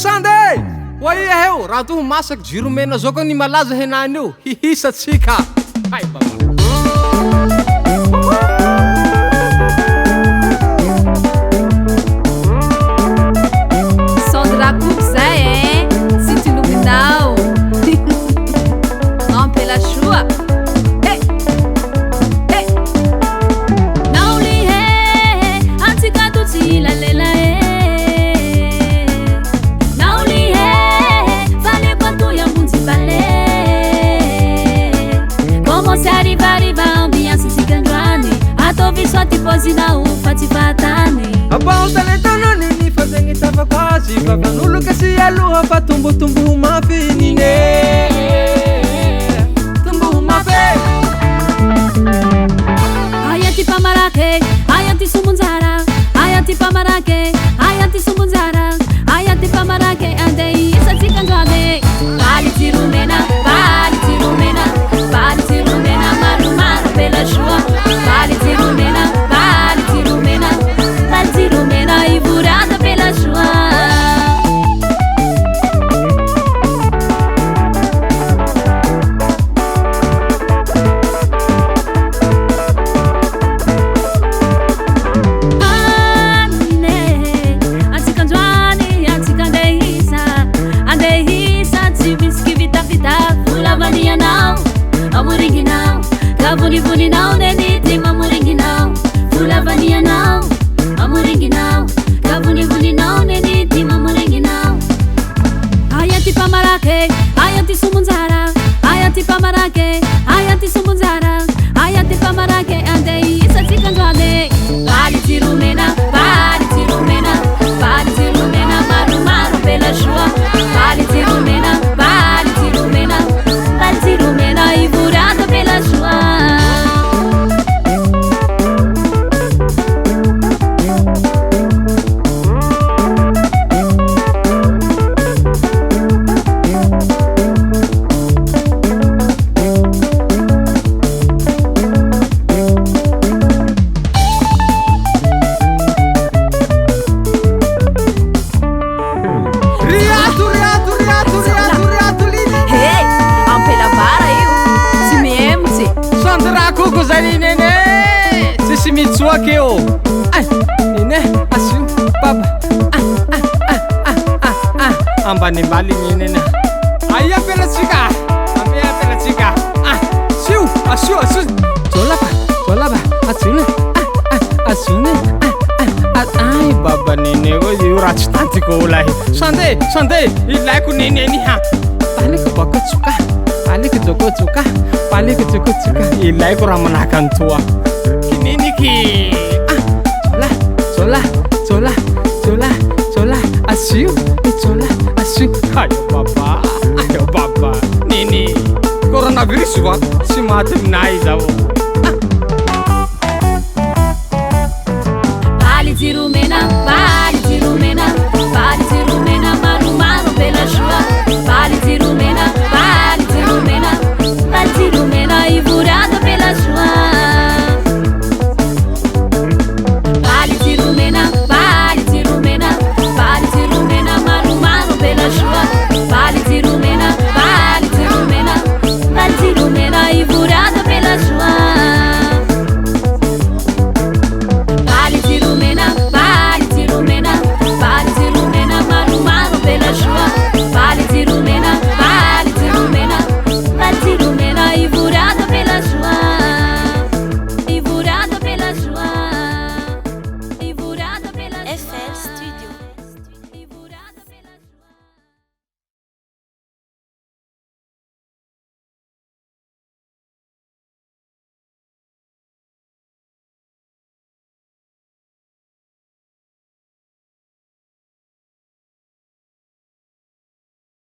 Sandrah wa iaheo raha toho masaky Jiromena zao koa ny malaza henany io hihisatsika hay baba Sandrah Koko zay si tu nouveauténao ampela shua naulihe antika tutsilalela Soti pozina ufati fatani Abauta le tanani ni fazengi tafakasi Fafanulu kasi aluha fatumbu mafinine Tumbu mafe Ayati pamarake, ayati sumunzara Ayati pamarake, ayati sumunzara Ayati pamarake andei satsikanjade Baly Jiromena, Baly Jiromena Baly Jiromena maru maru pela shua Baly Jiromena, Baly Jiromena Baly Jiromena ivurada pela shua Vuni now neniti mamuringi now Fula vania now Amuringi now Vuni now neniti mamuringi now Ayati pamarake Ayati sumunzara Ayati pamarake Ayati sumunzara Ayati pamarake andei satsikanjade Baly Jiromena Baly Jiromena Baly Jiromena maru maru pela shua Baly Jiromena Baly Jiromena Baly Jiromena ivurada pela shua Sandrah Koko zany nene sisy mitsoaka eo ine asio baba ambanimbali nene ay apelatsika apelatsika sio asio zolaba atsune asune ay baba nene ko io raha tsy tantiko olay Sandrah ilaiko neneny ha aleko bakotsoka aleko jokotsoka aleko jokotsoka ilaiko raha manahaka antoa kininiky zola asio zola asio ayo baba nini coronavirus va tsy maty aminay zao